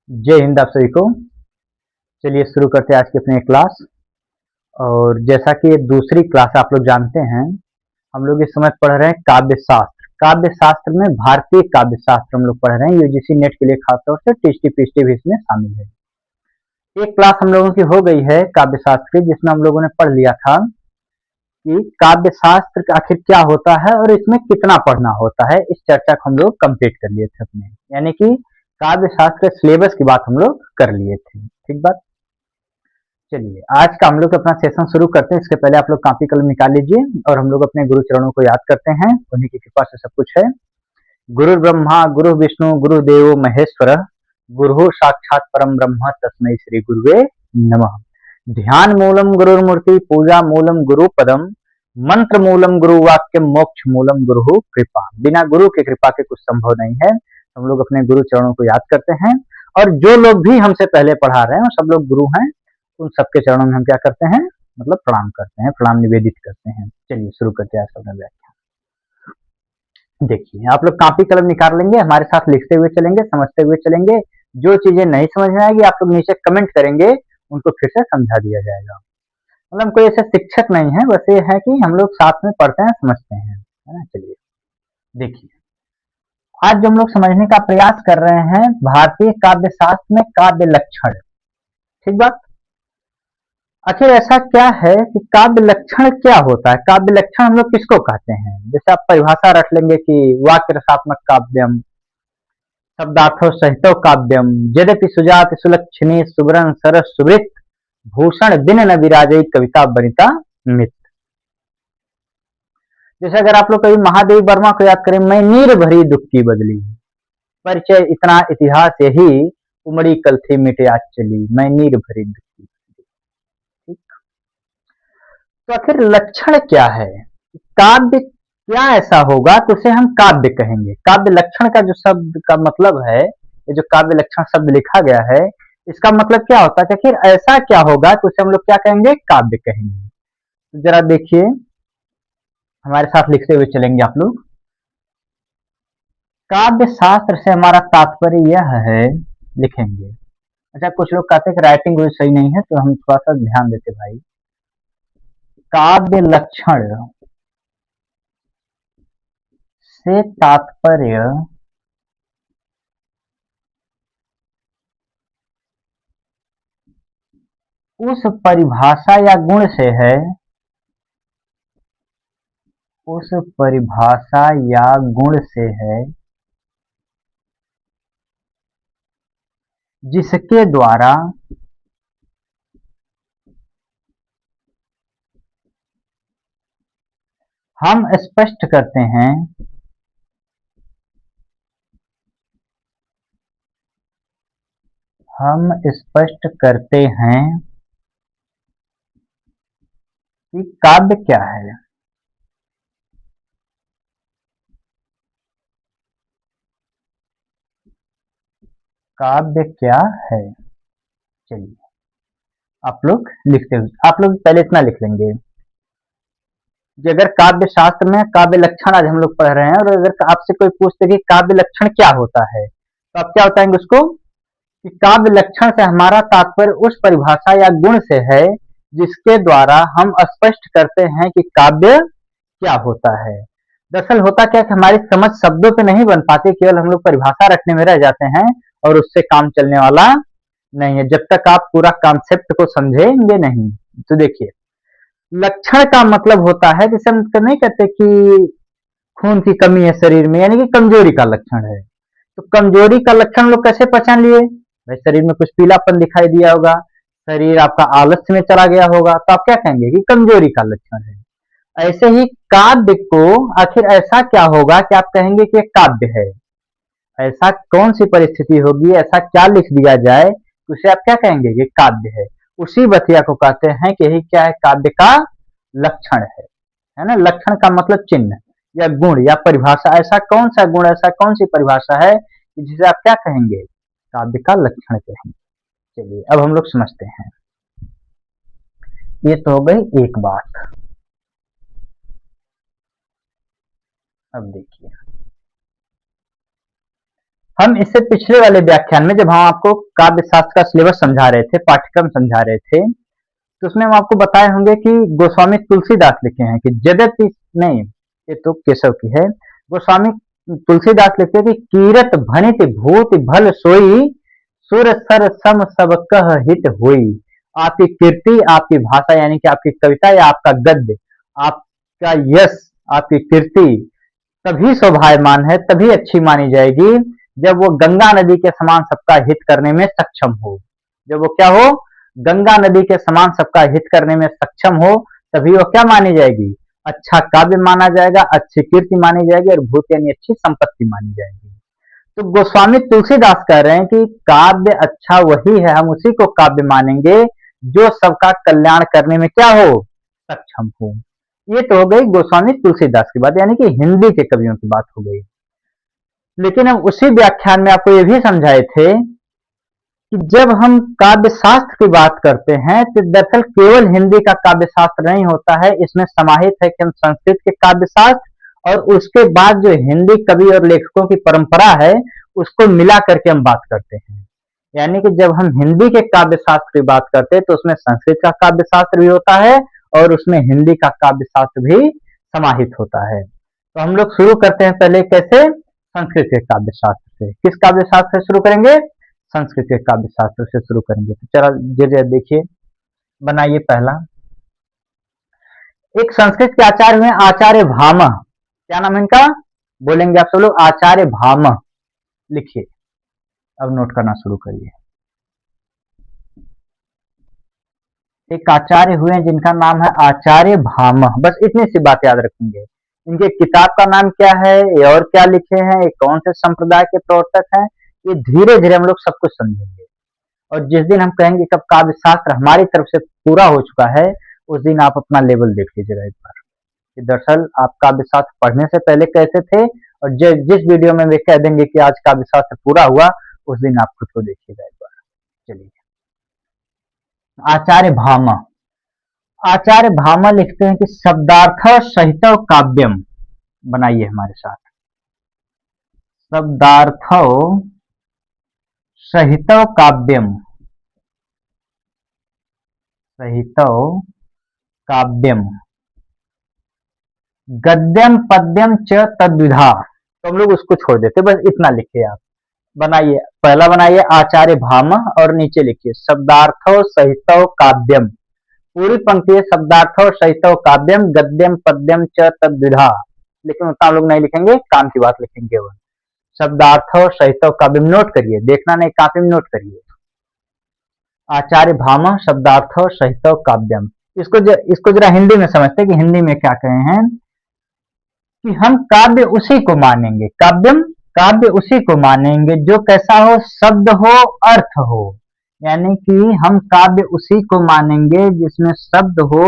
जय हिंद आप सभी को। चलिए शुरू करते हैं आज की अपनी क्लास। और जैसा कि ये दूसरी क्लास आप लोग जानते हैं, हम लोग इस समय पढ़ रहे हैं काव्य शास्त्र। काव्य शास्त्र में भारतीय काव्य शास्त्र हम लोग पढ़ रहे हैं। यूजीसी नेट के लिए खासतौर से टीएसटी पीएचडी भी इसमें शामिल है। एक क्लास हम लोगों की हो गई है काव्य शास्त्र की, जिसमें हम लोगों ने पढ़ लिया था कि काव्य शास्त्र आखिर क्या होता है और इसमें कितना पढ़ना होता है। इस चर्चा को हम लोग कंप्लीट कर लिए थे अपने, यानी कि काव्य शास्त्र सिलेबस की बात हम लोग कर लिए थे। ठीक बात। चलिए आज का हम लोग अपना सेशन शुरू करते हैं। इसके पहले आप लोग कॉपी कलम निकाल लीजिए और हम लोग अपने गुरु चरणों को याद करते हैं। उन्हीं की कृपा से सब कुछ है। गुरु ब्रह्मा गुरु विष्णु गुरु देव महेश्वर, गुरु साक्षात परम ब्रह्म तस्मै श्री गुरुवे नमः। ध्यान मूलम गुरुर्मूर्ति, पूजा मूलम गुरु पदम, मंत्र मूलम गुरु वाक्य, मोक्ष मूलम गुरु कृपा। बिना गुरु की कृपा के कुछ संभव नहीं है। हम लोग अपने गुरु चरणों को याद करते हैं और जो लोग भी हमसे पहले पढ़ा रहे हैं सब लोग गुरु हैं। उन सबके चरणों में हम क्या करते हैं, मतलब प्रणाम करते हैं, प्रणाम निवेदित करते हैं। चलिए शुरू करते हैं आज का अपना व्याख्यान। देखिए आप लोग कॉपी कलम निकाल लेंगे, हमारे साथ लिखते हुए चलेंगे, समझते हुए चलेंगे। जो चीजें नहीं समझ में आएगी आप लोग नीचे कमेंट करेंगे, उनको फिर से समझा दिया जाएगा। मतलब कोई ऐसे शिक्षक नहीं है, बस ये है कि हम लोग साथ में पढ़ते हैं, समझते हैं, है ना। चलिए देखिए आज जो हम लोग समझने का प्रयास कर रहे हैं भारतीय काव्य शास्त्र में काव्य लक्षण। ठीक बात। आखिर ऐसा क्या है कि काव्य लक्षण क्या होता है? काव्य लक्षण हम लोग किसको कहते हैं? जैसे आप परिभाषा रख लेंगे कि वाक्य रसात्मक काव्यम, शब्दार्थो सहितो काव्यम, यद्यपि सुजाति सुलक्षणी सुवर्ण सरस सुवृत, भूषण दिन न विराजई कविता बनिता मित। जैसे अगर आप लोग कभी महादेव वर्मा को याद करें, मैं नीर भरी दुख की बदली, परिचय इतना इतिहास यही, उमड़ी कल थी मिटे आज चली, मैं नीर भरी दुख की। तो आखिर लक्षण क्या है? काव्य क्या ऐसा होगा तो उसे हम काव्य कहेंगे? काव्य लक्षण का जो शब्द का मतलब है, ये जो काव्य लक्षण शब्द लिखा गया है, इसका मतलब क्या होता है? आखिर ऐसा क्या होगा तो उसे हम लोग क्या कहेंगे? काव्य कहेंगे। तो जरा देखिए, हमारे साथ लिखते हुए चलेंगे आप लोग। काव्य शास्त्र से हमारा तात्पर्य यह है, लिखेंगे। अच्छा, कुछ लोग कहते हैं कि राइटिंग सही नहीं है, तो हम थोड़ा सा ध्यान देते भाई। काव्य लक्षण से तात्पर्य उस परिभाषा या गुण से है, उस परिभाषा या गुण से है जिसके द्वारा हम स्पष्ट करते हैं कि काव्य क्या है। काव्य क्या है। चलिए आप लोग लिखते हुए, आप लोग पहले इतना लिख लेंगे कि अगर काव्य शास्त्र में काव्य लक्षण आज हम लोग पढ़ रहे हैं और अगर आपसे कोई पूछते कि काव्य लक्षण क्या होता है, तो आप क्या बताएंगे उसको कि काव्य लक्षण से हमारा तात्पर्य उस परिभाषा या गुण से है जिसके द्वारा हम स्पष्ट करते हैं कि काव्य क्या होता है। दरअसल होता क्या है कि हमारी समझ शब्दों पे नहीं बन पाती, केवल हम लोग परिभाषा रखने में रह जाते हैं और उससे काम चलने वाला नहीं है, जब तक आप पूरा कॉन्सेप्ट को समझेंगे नहीं। तो देखिए लक्षण का मतलब होता है, जैसे हम नहीं कहते कि खून की कमी है शरीर में, यानी कि कमजोरी का लक्षण है। तो कमजोरी का लक्षण लोग कैसे पहचान लिए? भाई शरीर में कुछ पीलापन दिखाई दिया होगा, शरीर आपका आलस्य में चला गया होगा, तो आप क्या कहेंगे कि कमजोरी का लक्षण है। ऐसे ही काव्य को आखिर ऐसा क्या होगा कि आप कहेंगे कि काव्य है? ऐसा कौन सी परिस्थिति होगी, ऐसा क्या लिख दिया जाए तो उसे आप क्या कहेंगे कि काव्य है। उसी बतिया को कहते हैं कि यही क्या है, काव्य का लक्षण है ना। लक्षण का मतलब चिन्ह या गुण या परिभाषा। ऐसा कौन सा गुण, ऐसा कौन सी परिभाषा है जिसे आप क्या कहेंगे, काव्य का लक्षण कहेंगे। चलिए अब हम लोग समझते हैं। ये तो हो गई एक बात। अब देखिए हम इससे पिछले वाले व्याख्यान में जब हम आपको काव्य शास्त्र का सिलेबस समझा रहे थे, पाठ्यक्रम समझा रहे थे, तो उसमें हम आपको बताए होंगे कि गोस्वामी तुलसीदास लिखे हैं कि जगत नहीं, ये तो केशव की है। गोस्वामी तुलसीदास लिखते हैं कि कीरत भनित भूत भल सोई, सुर सर सम सब कह हित होई। आपकी कीर्ति, आपकी भाषा यानी कि आपकी कविता या आपका गद्य, आपका यश, आपकी कीर्ति तभी शोभायमान है, तभी अच्छी मानी जाएगी जब वो गंगा नदी के समान सबका हित करने में सक्षम हो। जब वो क्या हो, गंगा नदी के समान सबका हित करने में सक्षम हो, तभी वो क्या मानी जाएगी, अच्छा काव्य माना जाएगा, अच्छी कीर्ति मानी जाएगी और भूत यानी अच्छी संपत्ति मानी जाएगी। तो गोस्वामी तुलसीदास कह रहे हैं कि काव्य अच्छा वही है, हम उसी को काव्य मानेंगे जो सबका कल्याण करने में क्या हो, सक्षम हो। ये तो हो गई गोस्वामी तुलसीदास की बात, यानी कि हिंदी के कवियों की बात हो गई। लेकिन हम उसी व्याख्यान में आपको ये भी समझाए थे कि जब हम काव्य शास्त्र की बात करते हैं तो दरअसल केवल हिंदी का काव्य शास्त्र नहीं होता है, इसमें समाहित है कि हम संस्कृत के काव्य शास्त्र और उसके बाद जो हिंदी कवि और लेखकों की परंपरा है उसको मिला करके हम बात करते हैं। यानी कि जब हम हिंदी के काव्य शास्त्र की बात करते हैं तो उसमें संस्कृत का काव्य शास्त्र भी होता है और उसमें हिंदी का काव्य शास्त्र भी समाहित होता है। तो हम लोग शुरू करते हैं पहले कैसे, संस्कृत के काव्य शास्त्र से। किस काव्य शास्त्र से शुरू करेंगे, संस्कृत के काव्य शास्त्र से शुरू करेंगे। तो चलो जरा देखिए, बनाइए पहला। एक संस्कृत के आचार्य हुए आचार्य भामह, क्या नाम है इनका, बोलेंगे आप सब लोग, आचार्य भामह। लिखिए, अब नोट करना शुरू करिए। एक आचार्य हुए जिनका नाम है आचार्य भामह, बस इतनी सी बात याद रखेंगे। इनके किताब का नाम क्या है, ये और क्या लिखे हैं, ये कौन से संप्रदाय के प्रवर्तक हैं, ये धीरे धीरे हम लोग सब कुछ समझेंगे। और जिस दिन हम कहेंगे कि काव्य शास्त्र हमारी तरफ से पूरा हो चुका है, उस दिन आप अपना लेवल देख लीजिएगा एक बार कि दरअसल आप काव्य शास्त्र पढ़ने से पहले कैसे थे, और जिस वीडियो में वे कह देंगे कि आज काव्य शास्त्र पूरा हुआ, उस दिन आप खुद को देखिएगा एक बार। चलिए, आचार्य भामह, आचार्य भामह लिखते हैं कि शब्दार्थ सहित काव्यम, बनाइए हमारे साथ, शब्दार्थ सहित काव्यम, सहित काव्यम, गद्यम पद्यम च तद्विधा। तो हम लोग उसको छोड़ देते, बस इतना लिखिए आप। बनाइए, पहला बनाइए आचार्य भामह और नीचे लिखिए शब्दार्थो सहितो काव्यम, पूरी पंक्ति है शब्दार्थो सहितो काव्यम गद्यम पद्यम च तद्विधा। लेकिन उतना लोग नहीं लिखेंगे, काम की बात लिखेंगे केवल, शब्दार्थो सहितो काव्यम। नोट करिए, देखना नहीं, कापी में नोट करिए। आचार्य भामह शब्दार्थो सहितो काव्यम। इसको जरा हिंदी में समझते हैं कि हिंदी में क्या कहे हैं कि हम काव्य उसी को मानेंगे, काव्यम काव्य उसी को मानेंगे जो कैसा हो, शब्द हो अर्थ हो। यानी कि हम काव्य उसी को मानेंगे जिसमें शब्द हो,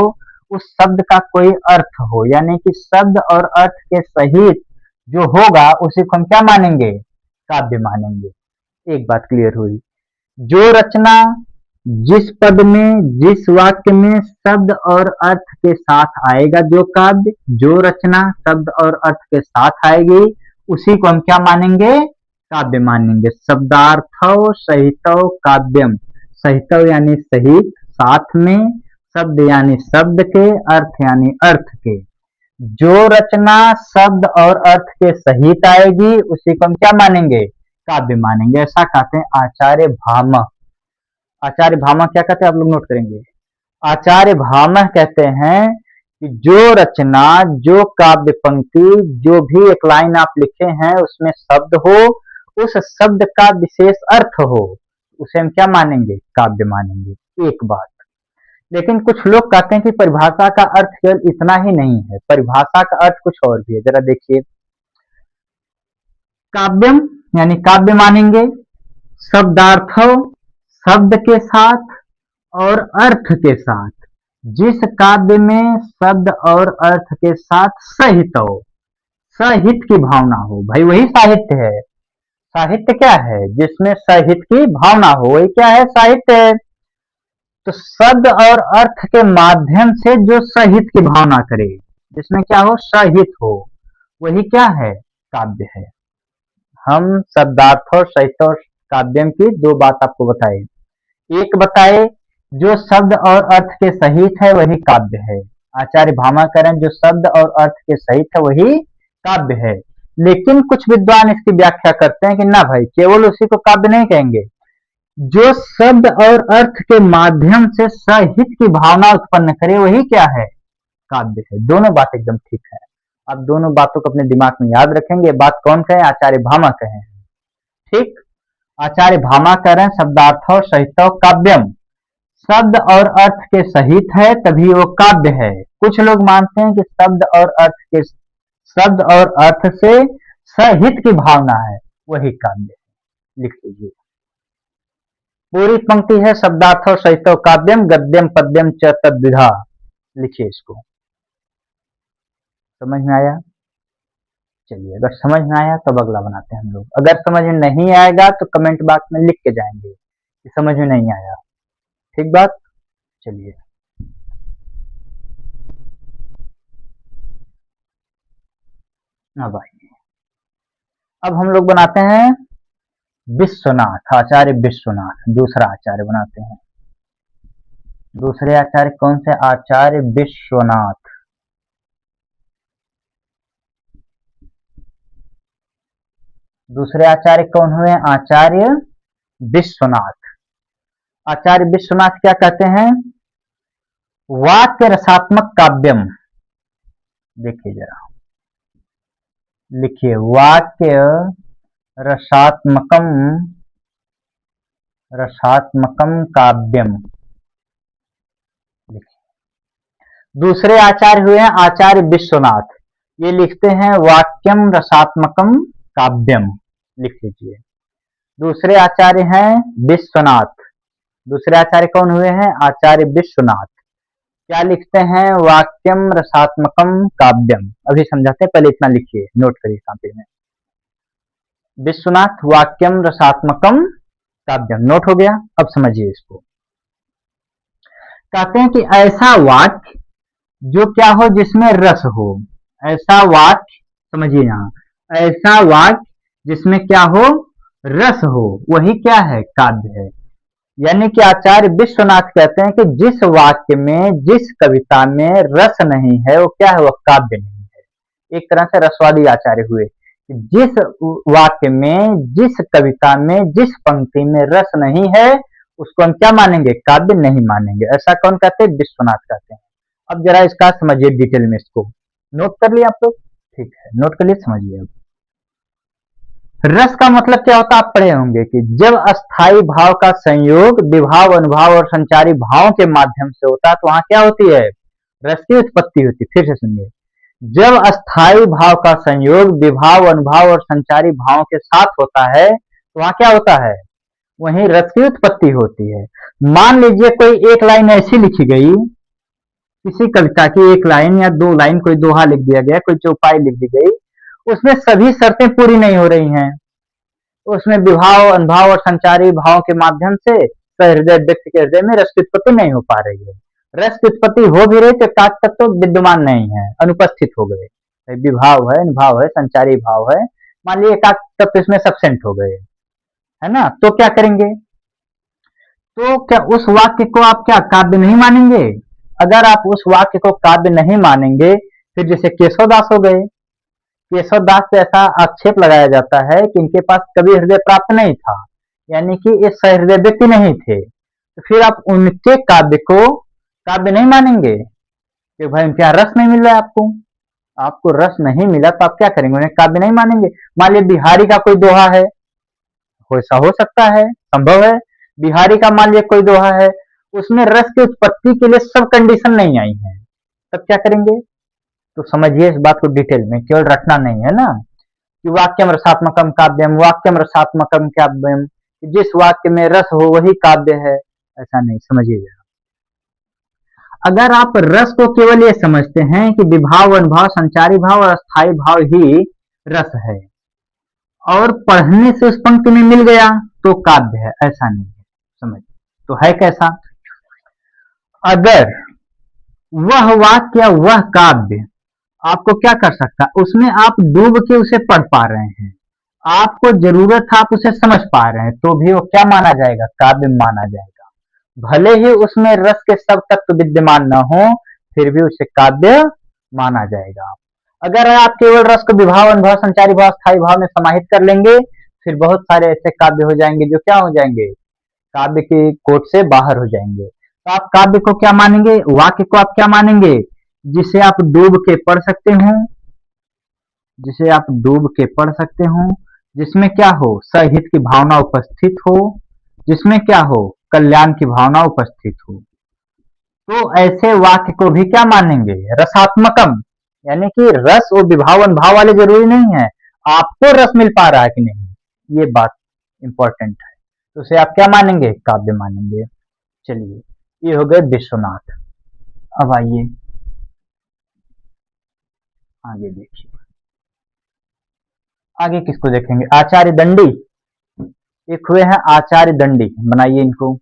उस शब्द का कोई अर्थ हो, यानी कि शब्द और अर्थ के सहित जो होगा उसी को हम क्या मानेंगे, काव्य मानेंगे। एक बात क्लियर हुई। जो रचना जिस पद में, जिस वाक्य में शब्द और अर्थ के साथ आएगा, जो काव्य, जो रचना शब्द और अर्थ के साथ आएगी, उसी को हम क्या मानेंगे, काव्य मानेंगे। शब्दार्थो सहितो काव्यम, सहितो यानी सहित, साथ में, शब्द यानी शब्द के, अर्थ यानी अर्थ के। जो रचना शब्द और अर्थ के सहित आएगी उसी को हम क्या मानेंगे, काव्य मानेंगे। ऐसा कहते हैं आचार्य भामह। आचार्य भामह क्या कहते हैं, आप लोग नोट करेंगे। आचार्य भामह कहते हैं कि जो रचना, जो काव्य पंक्ति, जो भी एक लाइन आप लिखे हैं उसमें शब्द हो, उस शब्द का विशेष अर्थ हो, उसे हम क्या मानेंगे, काव्य मानेंगे। एक बात। लेकिन कुछ लोग कहते हैं कि परिभाषा का अर्थ केवल इतना ही नहीं है, परिभाषा का अर्थ कुछ और भी है। जरा देखिए, काव्यम यानी काव्य मानेंगे, शब्दार्थ शब्द के साथ और अर्थ के साथ, जिस काव्य में शब्द और अर्थ के साथ सहित हो, सहित की भावना हो, भाई वही साहित्य है। साहित्य क्या है, जिसमें सहित की भावना हो, वही क्या है, साहित्य है। तो शब्द और अर्थ के माध्यम से जो सहित की भावना करे, जिसमें क्या हो, सहित हो, वही क्या है, काव्य है। हम शब्दार्थ और साहित्य और काव्यम की दो बात आपको बताए। एक बताए जो शब्द और अर्थ के सहित है वही काव्य है। आचार्य भामाकरण जो शब्द और अर्थ के सहित है वही काव्य है। लेकिन कुछ विद्वान इसकी व्याख्या करते हैं कि ना भाई, केवल उसी को काव्य नहीं कहेंगे, जो शब्द और अर्थ के माध्यम से सहित की भावना उत्पन्न करे वही क्या है, काव्य है। दोनों बात एकदम ठीक है। आप दोनों बातों को अपने दिमाग में याद रखेंगे। बात कौन कहे? आचार्य भामा कहे। ठीक, आचार्य भामा कह रहे हैं शब्दार्थ और साहित्य काव्यम, शब्द और अर्थ के सहित है तभी वो काव्य है। कुछ लोग मानते हैं कि शब्द और अर्थ से सहित की भावना है वही काव्य है। लिख लीजिए, पूरी पंक्ति है शब्दार्थ और साहित्य काव्यम गद्यम पद्यम च तद्विधा। लिखिए इसको। समझ में आया? चलिए, अगर समझ में आया तो अगला बनाते हैं हम लोग। अगर समझ में नहीं आएगा तो कमेंट बॉक्स में लिख के जाएंगे कि समझ में नहीं आया। ठीक बात? चलिए, अब आइए, अब हम लोग बनाते हैं विश्वनाथ, आचार्य विश्वनाथ। दूसरा आचार्य बनाते हैं। दूसरे आचार्य कौन से? आचार्य विश्वनाथ। दूसरे आचार्य कौन हुए? आचार्य विश्वनाथ। आचार्य विश्वनाथ क्या कहते हैं? वाक्य रसात्मक काव्यम। देखिए जरा, लिखिए, वाक्य रसात्मकम काव्यम। दूसरे आचार्य हुए हैं आचार्य विश्वनाथ, ये लिखते हैं वाक्यम रसात्मकम काव्यम। लिख लीजिए। दूसरे आचार्य हैं विश्वनाथ। दूसरे आचार्य कौन हुए हैं? आचार्य विश्वनाथ। क्या लिखते हैं? वाक्यम रसात्मकम काव्यम। अभी समझाते हैं, पहले इतना लिखिए, नोट करिए कॉपी में। विश्वनाथ वाक्यम रसात्मकम काव्यम, नोट हो गया। अब समझिए इसको। कहते हैं कि ऐसा वाक्य जो क्या हो, जिसमें रस हो। ऐसा वाक्य, समझिए यहां, ऐसा वाक्य जिसमें क्या हो, रस हो, वही क्या है, काव्य है। यानी कि आचार्य विश्वनाथ कहते हैं कि जिस वाक्य में, जिस कविता में रस नहीं है वो क्या है, वो काव्य नहीं है। एक तरह से रसवादी आचार्य हुए। जिस वाक्य में, जिस कविता में, जिस पंक्ति में रस नहीं है उसको हम क्या मानेंगे, काव्य नहीं मानेंगे। ऐसा कौन कहते हैं? विश्वनाथ कहते हैं। अब जरा इसका समझिए डिटेल में। इसको नोट कर लिया आप लोग? ठीक है, नोट कर लिए, समझिए। अब रस का मतलब क्या होता है, आप पढ़े होंगे कि जब अस्थाई भाव का संयोग विभाव, अनुभाव और संचारी भावों के माध्यम से होता है तो वहां क्या होती है, रस की उत्पत्ति होती है। फिर से सुनिए, जब अस्थाई भाव का संयोग विभाव, अनुभाव और संचारी भावों के साथ होता है तो वहां क्या होता है, वहीं रस की उत्पत्ति होती है। मान लीजिए कोई एक लाइन ऐसी लिखी गई, किसी कविता की एक लाइन या दो लाइन, कोई दोहा लिख दिया गया, कोई चौपाई लिख दी गई, उसमें सभी शर्तें पूरी नहीं हो रही हैं। उसमें विभाव, अनुभाव और संचारी भाव के माध्यम से हृदय व्यक्ति के हृदय में रस की उत्पत्ति नहीं हो पा रही है। रस की उत्पत्ति हो भी रही तो काक तत्व तो विद्यमान नहीं है, अनुपस्थित हो गए। विभाव है, अनुभाव है, संचारी भाव है, मान लीजिए काक तत्व इसमें सब्सेंट हो गए, है ना, तो क्या करेंगे? तो क्या उस वाक्य को आप क्या काव्य नहीं मानेंगे? अगर आप उस वाक्य को काव्य नहीं मानेंगे, फिर जैसे केशवदास हो गए। केशवदास से ऐसा आक्षेप लगाया जाता है कि इनके पास कभी हृदय प्राप्त नहीं था, यानी कि ये सहृदय व्यक्ति नहीं थे। तो फिर आप उनके काव्य को काव्य नहीं मानेंगे कि भाई उनके यहाँ रस नहीं मिल रहा है। आपको रस नहीं मिला तो आप क्या करेंगे, उन्हें काव्य नहीं मानेंगे। मान लीजिए बिहारी का कोई दोहा है, ऐसा हो सकता है, संभव है। बिहारी का मान लीजिए कोई दोहा है, उसमें रस की उत्पत्ति के लिए सब कंडीशन नहीं आई है, तब क्या करेंगे? तो समझिए इस बात को डिटेल में, केवल रटना नहीं है ना कि वाक्यम रसात्मकम काव्यम, वाक्यम रसात्मकम काव्यम, जिस वाक्य में रस हो वही काव्य है, ऐसा नहीं। समझिए, अगर आप रस को केवल ये समझते हैं कि विभाव, अनुभाव, संचारी भाव और अस्थाई भाव ही रस है और पढ़ने से उस पंक्ति में मिल गया तो काव्य है, ऐसा नहीं है। समझ तो है कैसा? अगर वह वाक्य, वह काव्य आपको क्या कर सकता है, उसमें आप डूब के उसे पढ़ पा रहे हैं, आपको जरूरत है, आप उसे समझ पा रहे हैं, तो भी वो क्या माना जाएगा? काव्य माना जाएगा। भले ही उसमें रस के सब तत्व विद्यमान न हो, फिर भी उसे काव्य माना जाएगा। अगर आप केवल रस को विभाव, अनुभव, संचारी भाव, स्थायी भाव में समाहित कर लेंगे, फिर बहुत सारे ऐसे काव्य हो जाएंगे जो क्या हो जाएंगे? काव्य के कोट से बाहर हो जाएंगे। तो आप काव्य को क्या मानेंगे? वाक्य को आप क्या मानेंगे? जिसे आप डूब के पढ़ सकते हो, जिसे आप डूब के पढ़ सकते हो, जिसमें क्या हो? सहित की भावना उपस्थित हो, जिसमें क्या हो? कल्याण की भावना उपस्थित हो। तो ऐसे वाक्य को भी क्या मानेंगे? रसात्मकम, यानी कि रस और विभाव अनुभाव वाले जरूरी नहीं है, आपको रस मिल पा रहा है कि नहीं, ये बात इंपॉर्टेंट है। तो उसे आप क्या मानेंगे? काव्य मानेंगे। चलिए, ये हो गए विश्वनाथ। अब आइए आगे देखिए, आगे किसको देखेंगे? आचार्य दंडी। एक हुए हैं आचार्य दंडी, बनाइए इनको।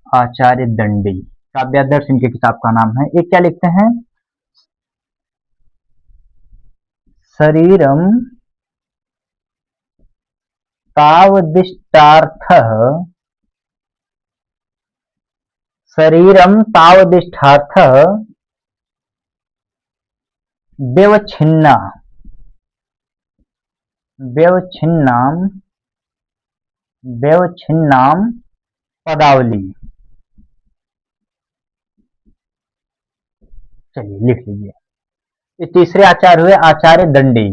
आचार्य दंडी काव्यादर्श इनके किताब का नाम है। एक क्या लिखते हैं? शरीरम तावदिष्टार्थः, शरीरम तावदिष्टार्थः व्यवच्छिन्ना, व्यवच्छिन्नाम, व्यवच्छिन्नाम पदावली। चलिए लिख लीजिए। ये तीसरे आचार्य हुए आचार्य दंडी।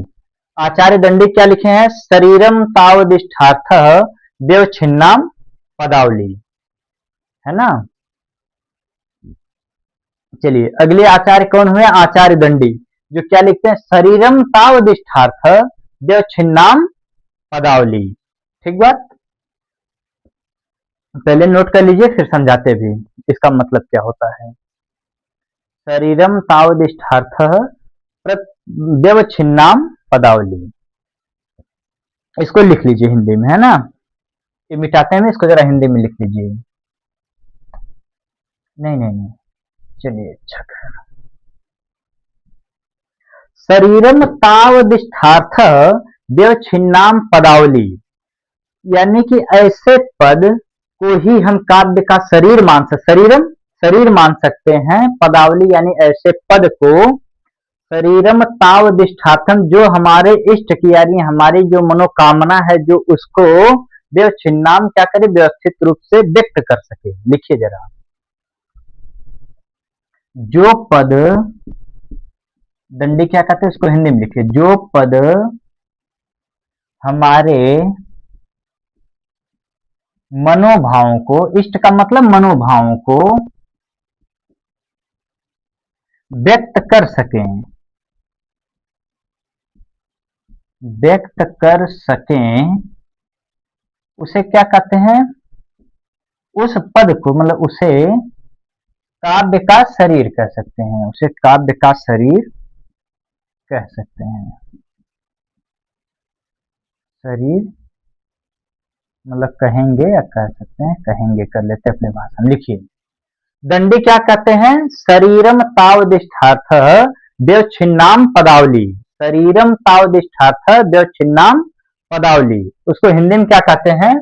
आचार्य दंडी क्या लिखे हैं? शरीरम तावदिष्टार्थः व्यवच्छिन्नाम पदावली, है ना। चलिए अगले आचार्य कौन हुए? आचार्य दंडी, जो क्या लिखते हैं? शरीरम तावदिष्टार्थ व्यवच्छिन्नाम पदावली। ठीक बात, पहले नोट कर लीजिए फिर समझाते भी इसका मतलब क्या होता है। शरीरम तावदिष्टार्थ व्यवच्छिन्नाम पदावली, इसको लिख लीजिए हिंदी में, है ना। ये मिटाते हैं, इसको जरा हिंदी में लिख लीजिए। नहीं नहीं नहीं, चलिए अच्छा। शरीरम तावदिष्टार्थ व्यवच्छिन्नाम पदावली, यानी कि ऐसे पद को ही हम काव्य का शरीर मान सकते, शरीरम शरीर मान सकते हैं, पदावली यानी ऐसे पद को शरीरम तावदिष्ठार्थम, जो हमारे इष्ट की यानी हमारी जो मनोकामना है, जो उसको व्यवच्छिन्नाम क्या करे? व्यवस्थित रूप से व्यक्त कर सके। लिखिए जरा, जो पद, दंडी क्या कहते हैं उसको हिंदी में लिखिए। जो पद हमारे मनोभावों को, इष्ट का मतलब मनोभावों को व्यक्त कर सकें, व्यक्त कर सकें, उसे क्या कहते हैं? उस पद को मतलब उसे काव्य का शरीर कह सकते हैं, उसे काव्य का शरीर कह सकते हैं। शरीर मतलब कहेंगे या कह सकते हैं, कहेंगे कर लेते अपने भाषा में। लिखिए, दंडी क्या कहते हैं? शरीरम तावदिष्टार्थ व्यवच्छिन्नाम पदावली, शरीरम तावदिष्टार्थ व्यवच्छिन्नाम पदावली, उसको हिंदी में क्या कहते हैं?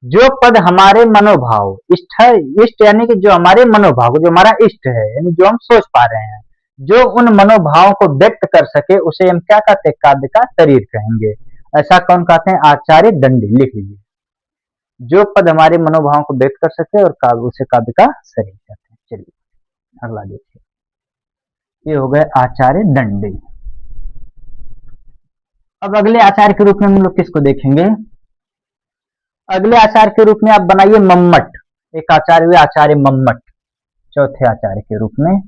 जो पद हमारे मनोभाव, इष्ट है, इष्ट यानी कि जो हमारे मनोभाव, जो हमारा इष्ट है, यानी जो हम सोच पा रहे हैं, जो उन मनोभावों को व्यक्त कर सके, उसे हम क्या कहते हैं? काव्य का शरीर कहेंगे। ऐसा कौन कहते हैं? आचार्य दंडी। लिख लीजिए, जो पद हमारे मनोभावों को व्यक्त कर सके और काव्य, उसे काव्य का शरीर कहते हैं। चलिए अगला देखिए, ये हो गए आचार्य दंडी। अब अगले आचार्य के रूप में हम लोग किसको देखेंगे? अगले आचार्य के रूप में आप बनाइए मम्मट। एक आचार्य हुए आचार्य मम्मट, चौथे आचार्य के रूप में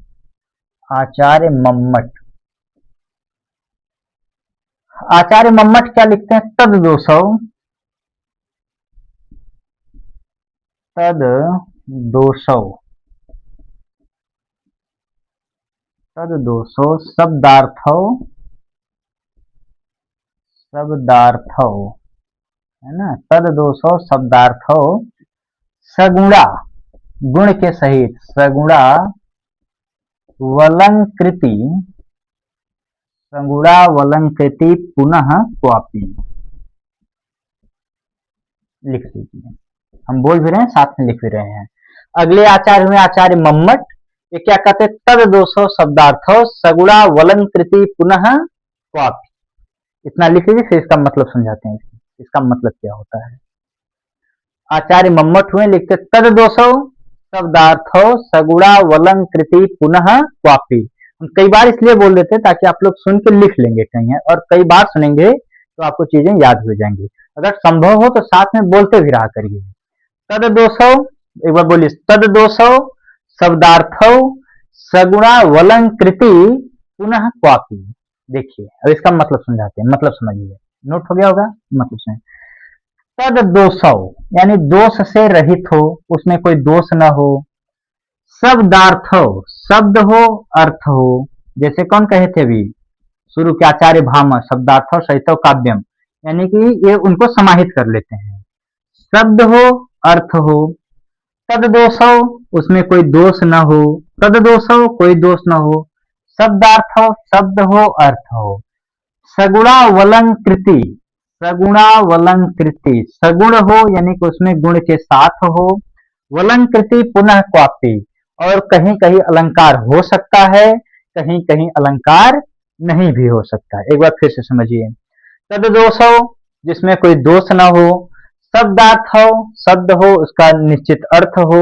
आचार्य मम्मट। आचार्य मम्मट क्या लिखते हैं? तद दोषौ, तद दोषौ, तद दोषो शब्दार्थो, शब्दार्थो, है ना। तद दोषो शब्दार्थो सगुणा, गुण के सहित, सगुणा वलंकृति सगुणावलंकृति पुनः क्वापि, लिख लीजिए। हम बोल भी रहे हैं, साथ में लिख भी रहे हैं। अगले आचार्य हुए आचार्य मम्मट। ये क्या कहते हैं? तद दोषो शब्दार्थो सगुणावलंकृति पुनः क्वापि। इतना लिख लीजिए, फिर इसका मतलब समझाते हैं। इसका मतलब क्या होता है? आचार्य मम्मट हुए, लिखते तद दोषो शब्दार्थो सगुणावलंकृति पुनः क्वापि। हम कई बार इसलिए बोल देते हैं ताकि आप लोग सुन के लिख लेंगे कहीं है, और कई बार सुनेंगे तो आपको चीजें याद हो जाएंगी। अगर संभव हो तो साथ में बोलते भी रहा करिए। तद दोषो, एक बार बोलिए, तद दोषो शब्दार्थो सगुणावलंकृति पुनः क्वापि। देखिए अब इसका मतलब समझाते हैं, मतलब समझिए, नोट हो गया होगा मतलब से। तद दोषो यानी दोष से रहित हो, उसमें कोई दोष न हो। शब्दार्थ हो, शब्द हो, अर्थ हो। जैसे कौन कहे थे अभी शुरू के आचार्य भामा, शब्दार्थ सहित काव्यम, यानी कि ये उनको समाहित कर लेते हैं। शब्द हो, अर्थ हो। तद दोष हो, उसमें कोई दोष न हो। तद दोष हो, कोई दोष न हो। शब्दार्थ हो, शब्द हो, अर्थ हो। सगुणावलंकृति, सगुणावलंकृति, सगुण हो यानी कि उसमें गुण के साथ हो। वलंकृति पुनः क्वापि, और कहीं कहीं अलंकार हो सकता है, कहीं कहीं अलंकार नहीं भी हो सकता है। एक बार फिर से समझिए। तद दोष हो, जिसमें कोई दोष न हो। शब्दार्थ हो, शब्द हो, उसका निश्चित अर्थ हो।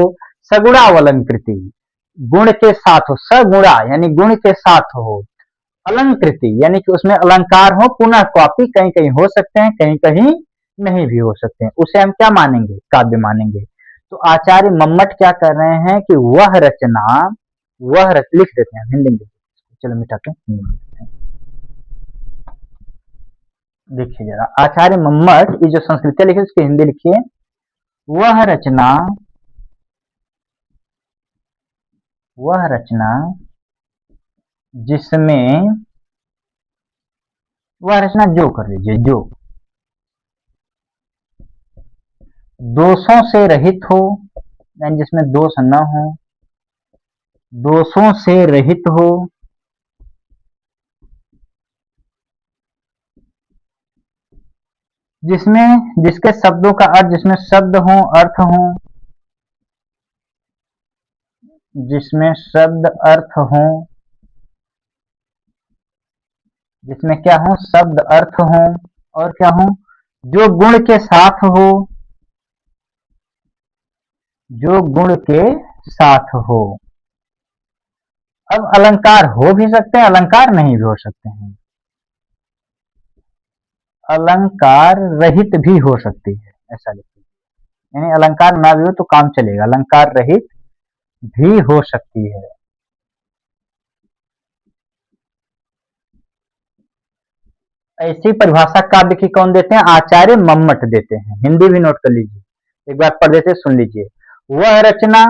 सगुणावलंकृति, गुण के साथ हो। सगुणा यानी गुण के साथ हो। अलंकृति यानी कि उसमें अलंकार हो। पुनः क्वापि, कहीं कहीं हो सकते हैं, कहीं कहीं नहीं भी हो सकते हैं। उसे हम क्या मानेंगे? काव्य मानेंगे। तो आचार्य मम्मट क्या कर रहे हैं कि वह रचना, लिख देते हैं हिंदी में, चलो मिटाते हैं हिंदी में। देखिए जरा, आचार्य मम्मट ये जो संस्कृत लिखी उसकी हिंदी लिखिए। वह रचना, वह रचना जिसमें, वह रचना जो कर लीजिए, जो दोषों से रहित हो, यानी जिसमें दोष न हो। दोषों से रहित हो, जिसमें, जिसके शब्दों का अर्थ, जिसमें शब्द हो, अर्थ हो, जिसमें शब्द अर्थ हो, जिसमें क्या हो? शब्द अर्थ हो, और क्या हो? जो गुण के साथ हो, जो गुण के साथ हो। अब अलंकार हो भी सकते हैं, अलंकार नहीं भी हो सकते हैं। अलंकार रहित भी हो सकती है, ऐसा लिखिए। यानी अलंकार ना भी हो तो काम चलेगा, अलंकार रहित भी हो सकती है। ऐसी परिभाषा काव्य की कौन देते हैं? आचार्य मम्मट देते हैं। हिंदी भी नोट कर लीजिए, एक बार पढ़ देते सुन लीजिए। वह रचना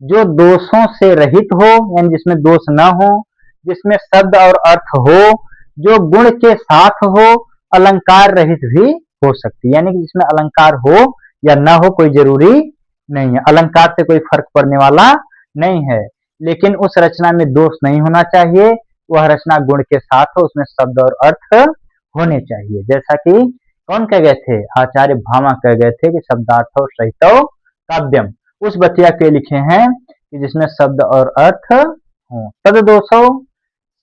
जो दोषों से रहित हो, यानी जिसमें दोष न हो, जिसमें शब्द और अर्थ हो, जो गुण के साथ हो, अलंकार रहित भी हो सकती है। यानी कि जिसमें अलंकार हो या ना हो कोई जरूरी नहीं है, अलंकार से कोई फर्क पड़ने वाला नहीं है। लेकिन उस रचना में दोष नहीं होना चाहिए। वह रचना गुण के साथ हो, उसमें शब्द और अर्थ होने चाहिए। जैसा कि कौन कह गए थे? आचार्य भामा कह गए थे कि शब्दार्थो सहितो काव्यम। उस बतिया के लिखे हैं कि जिसमें शब्द और अर्थ हो। तद दोषो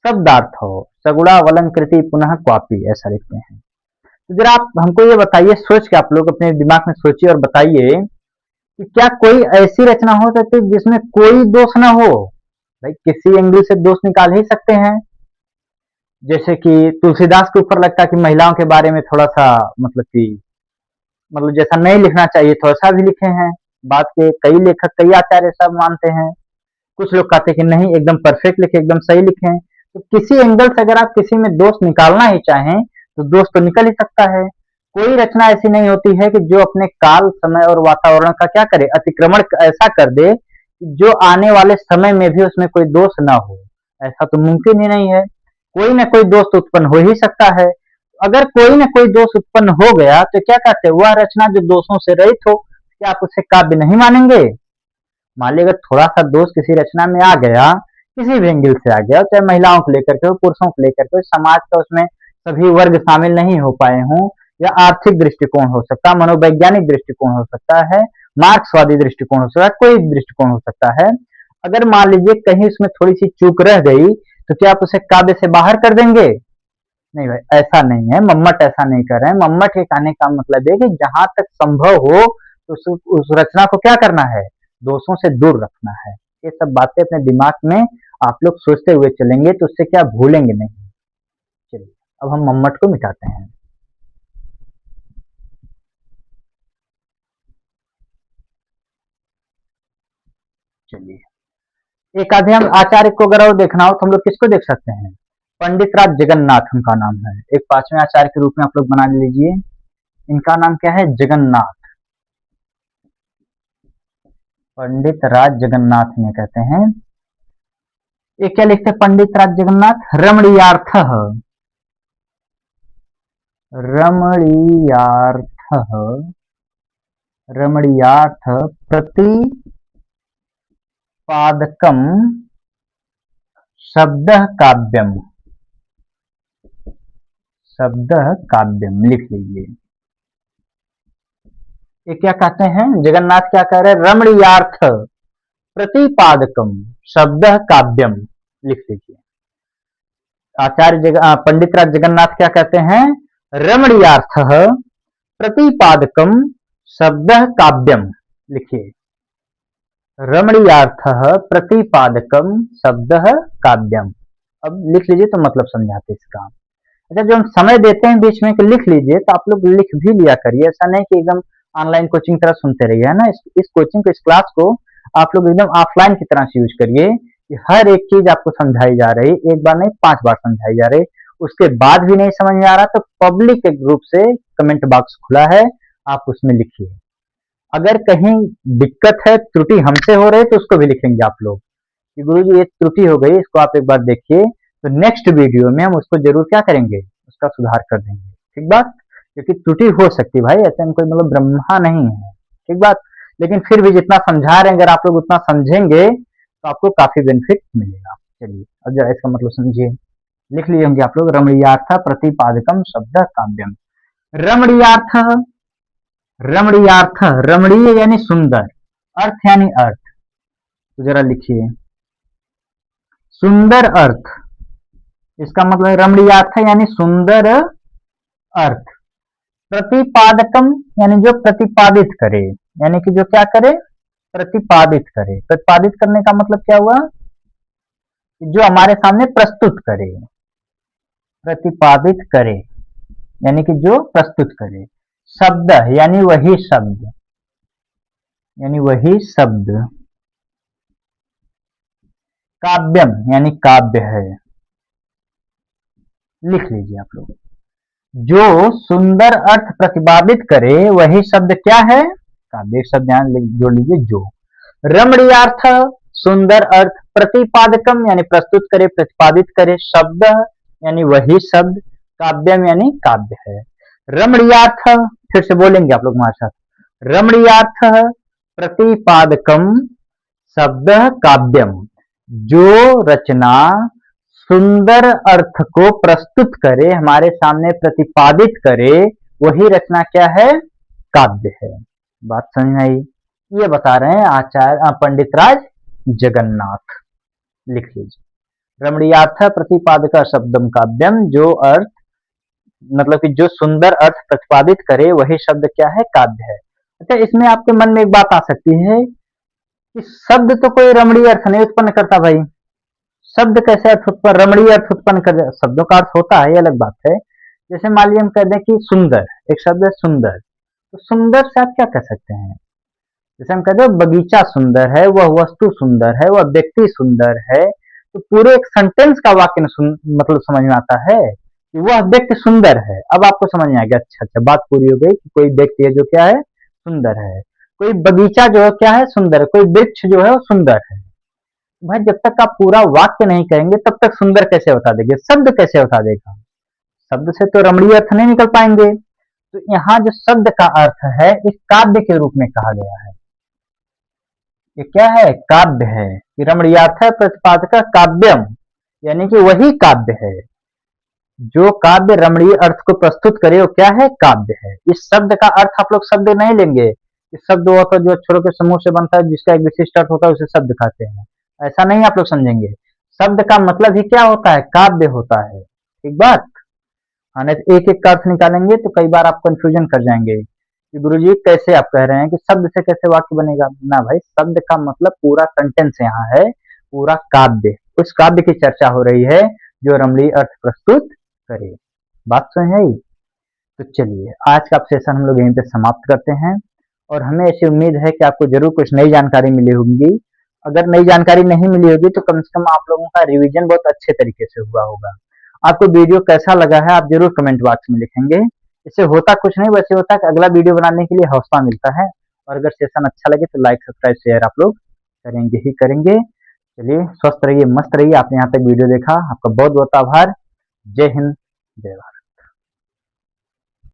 शब्दार्थ हो, सगुणावलंकृति पुनः क्वापि, ऐसा लिखते हैं। तो जरा आप हमको ये बताइए, सोच के आप लोग अपने दिमाग में सोचिए और बताइए कि क्या कोई ऐसी रचना हो सकती है जिसमें कोई दोष ना हो? भाई किसी एंगल से दोष निकाल ही सकते हैं। जैसे कि तुलसीदास के ऊपर लगता है कि महिलाओं के बारे में थोड़ा सा मतलब कि मतलब जैसा नहीं लिखना चाहिए थोड़ा सा भी लिखे हैं। बात के कई लेखक, कई आचार्य सब मानते हैं। कुछ लोग कहते हैं कि नहीं एकदम परफेक्ट लिखे, एकदम सही लिखे। तो किसी एंगल से अगर आप किसी में दोष निकालना ही चाहें तो दोष तो निकल ही सकता है। कोई रचना ऐसी नहीं होती है कि जो अपने काल, समय और वातावरण का क्या करे? अतिक्रमण ऐसा कर दे कि जो आने वाले समय में भी उसमें कोई दोष ना हो। ऐसा तो मुमकिन ही नहीं है। कोई ना कोई दोष उत्पन्न हो ही सकता है। अगर कोई ना कोई दोष उत्पन्न हो गया तो क्या कहते हैं? वह रचना जो दोषों से रहित हो, क्या आप उसे काव्य नहीं मानेंगे? मान लीजिए अगर थोड़ा सा दोष किसी रचना में आ गया, किसी भी एंगल से आ गया, चाहे महिलाओं को लेकर के हो, पुरुषों को लेकर के, समाज का उसमें सभी वर्ग शामिल नहीं हो पाए हों, या आर्थिक दृष्टिकोण हो सकता है, मनोवैज्ञानिक दृष्टिकोण हो सकता है, मार्क्सवादी दृष्टिकोण हो सकता है, कोई दृष्टिकोण हो सकता है। अगर मान लीजिए कहीं उसमें थोड़ी सी चूक रह गई, तो क्या आप उसे काव्य से बाहर कर देंगे? नहीं भाई, ऐसा नहीं है, मम्मट ऐसा नहीं कर रहे हैं। मम्मट के कहने का मतलब है कि जहां तक संभव हो तो उस रचना को क्या करना है, दोषों से दूर रखना है। ये सब बातें अपने दिमाग में आप लोग सोचते हुए चलेंगे तो उससे क्या भूलेंगे नहीं। चलिए, अब हम मम्मट को मिटाते हैं। चलिए, एक आधे हम आचार्य को अगर और देखना हो तो हम लोग किसको देख सकते हैं? पंडित राज जगन्नाथ उनका नाम है, एक पांचवें आचार्य के रूप में आप लोग बना लीजिए। इनका नाम क्या है? जगन्नाथ। पंडित राज जगन्नाथ इन्हें कहते हैं। ये क्या लिखते हैं पंडित राज जगन्नाथ? रमणीयार्थ, रमणीयार्थ, रमणीयार्थ प्रतिपादकम शब्द काव्यम, शब्द काव्यम लिख लीजिए। ये क्या कहते हैं? जगन्नाथ क्या कह रहे हैं? रमणीयार्थ प्रतिपादकम शब्द काव्यम लिख लीजिए। पंडित राज जगन्नाथ क्या कहते हैं? रमणीयार्थ प्रतिपादकम शब्द काव्यम लिखिए। रमणीयार्थ प्रतिपादकम शब्द काव्यम। अब लिख लीजिए तो मतलब समझाते इसका। अच्छा, जो हम समय देते हैं बीच में कि लिख लीजिए, तो आप लोग लिख भी लिया करिए। ऐसा नहीं कि एकदम ऑनलाइन कोचिंग तरह सुनते रहिए, है ना। इस कोचिंग को, इस क्लास को आप लोग एकदम ऑफलाइन की तरह से यूज करिए कि हर एक चीज आपको समझाई जा रही, एक बार नहीं 5 बार समझाई जा रही। उसके बाद भी नहीं समझ में आ रहा तो पब्लिक एक ग्रुप से कमेंट बॉक्स खुला है, आप उसमें लिखिए। अगर कहीं दिक्कत है, त्रुटि हमसे हो रही है, तो उसको भी लिखेंगे आप लोग कि गुरुजी ये त्रुटि हो गई, इसको आप एक बार देखिए, तो नेक्स्ट वीडियो में हम उसको जरूर क्या करेंगे, उसका सुधार कर देंगे। ठीक बात? क्योंकि त्रुटि हो सकती है भाई, ऐसे में कोई मतलब ब्रह्मा नहीं है। ठीक बात? लेकिन फिर भी जितना समझा रहे हैं, अगर आप लोग उतना समझेंगे तो आपको काफी बेनिफिट मिलेगा। चलिए, अब जरा इसका मतलब समझिए। लिख लिए होंगे आप लोग, रमणीयार्थ प्रतिपादकम शब्द काव्यम। रमणीयार्थ, रमणीयार्थ, रमणीय यानी सुंदर, अर्थ यानी अर्थ। तो जरा लिखिए, सुंदर अर्थ, इसका मतलब रमणीयार्थ यानी सुंदर अर्थ। प्रतिपादकम यानी जो प्रतिपादित करे, यानी कि जो क्या करे, प्रतिपादित करे। प्रतिपादित करने का मतलब क्या हुआ? जो हमारे सामने प्रस्तुत करे, प्रतिपादित करे यानी कि जो प्रस्तुत करे। शब्द यानी वही शब्द, यानी वही शब्द। काव्यम यानी काव्य है। लिख लीजिए आप लोग, जो सुंदर अर्थ प्रतिपादित करे वही शब्द क्या है? काव्य। एक शब्द यहां जोड़ लीजिए, जो। रमणीयार्थ सुंदर अर्थ, प्रतिपादकम यानी प्रस्तुत करे, प्रतिपादित करे, शब्द यानी वही शब्द, काव्यम यानी काव्य है। रमणीयार्थ, फिर से बोलेंगे आप लोग हमारे साथ, रमणीयार्थ प्रतिपादकम शब्द काव्यम। जो रचना सुंदर अर्थ को प्रस्तुत करे, हमारे सामने प्रतिपादित करे, वही रचना क्या है? काव्य है। बात समझ आई? ये बता रहे हैं आचार्य पंडित राज जगन्नाथ। लिख लीजिए, रमणीयार्थ प्रतिपादक शब्दम काव्यम, जो अर्थ मतलब कि जो सुंदर अर्थ प्रतिपादित करे वही शब्द क्या है? काव्य है। अच्छा, इसमें आपके मन में एक बात आ सकती है कि शब्द तो कोई रमणीय अर्थ नहीं उत्पन्न करता भाई। शब्द कैसे अर्थ उत्पन्न, रमणीय अर्थ उत्पन्न कर? शब्दों का अर्थ होता है, ये अलग बात है। जैसे मान लीजिए हम कह दें कि सुंदर, एक शब्द है सुंदर, तो सुंदर से आप क्या कह सकते हैं? जैसे हम कहते हैं बगीचा सुंदर है, वह वस्तु सुंदर है, वह व्यक्ति सुंदर है, तो पूरे एक सेंटेंस का वाक्य मतलब समझ में आता है कि वह व्यक्ति सुंदर है। अब आपको समझ में आ गया, अच्छा अच्छा बात पूरी हो गई कि कोई व्यक्ति है जो क्या है? सुंदर है। कोई बगीचा जो है क्या है? सुंदर है। कोई वृक्ष जो है वो सुंदर है। भाई जब तक आप पूरा वाक्य नहीं कहेंगे तब तक सुंदर कैसे बता देंगे, शब्द कैसे बता देगा? शब्द से तो रमणीय अर्थ नहीं निकल पाएंगे। तो यहाँ जो शब्द का अर्थ है, इस काव्य के रूप में कहा गया है। ये क्या है? काव्य है। कि रमणीयार्थ प्रतिपादक काव्यम, यानी कि वही काव्य है जो काव्य रमणीय अर्थ को प्रस्तुत करे, वो क्या है? काव्य है। इस शब्द का अर्थ आप लोग शब्द नहीं लेंगे, इस शब्द वो होता है जो अक्षरों के समूह से बनता है, जिसका एक विशिष्ट अर्थ होता है, उसे शब्द कहते हैं। ऐसा नहीं आप लोग समझेंगे। शब्द का मतलब ही क्या होता है? काव्य होता है। ठीक बात। हाँ, नहीं तो एक एक का अर्थ निकालेंगे तो कई बार आप कंफ्यूजन कर जाएंगे कि गुरुजी कैसे आप कह रहे हैं कि शब्द से कैसे वाक्य बनेगा। ना भाई, शब्द का मतलब पूरा सेंटेंस यहाँ है, पूरा काव्य। उस काव्य की चर्चा हो रही है जो रमणीय अर्थ प्रस्तुत करे। बात समझ आई? तो चलिए आज का सेशन हम लोग यहीं पे समाप्त करते हैं, और हमें ऐसी उम्मीद है कि आपको जरूर कुछ नई जानकारी मिली होगी। अगर नई जानकारी नहीं मिली होगी तो कम से कम आप लोगों का रिवीजन बहुत अच्छे तरीके से हुआ होगा। आपको वीडियो कैसा लगा है आप जरूर कमेंट बॉक्स में लिखेंगे। इससे होता कुछ नहीं, वैसे होता है कि अगला वीडियो बनाने के लिए हौसला मिलता है। और अगर सेशन अच्छा लगे तो लाइक सब्सक्राइब शेयर आप लोग करेंगे ही करेंगे। चलिए, स्वस्थ रहिए, मस्त रहिए। आपने यहाँ तक वीडियो देखा, आपका बहुत बहुत आभार। जय हिंद, जय भारत।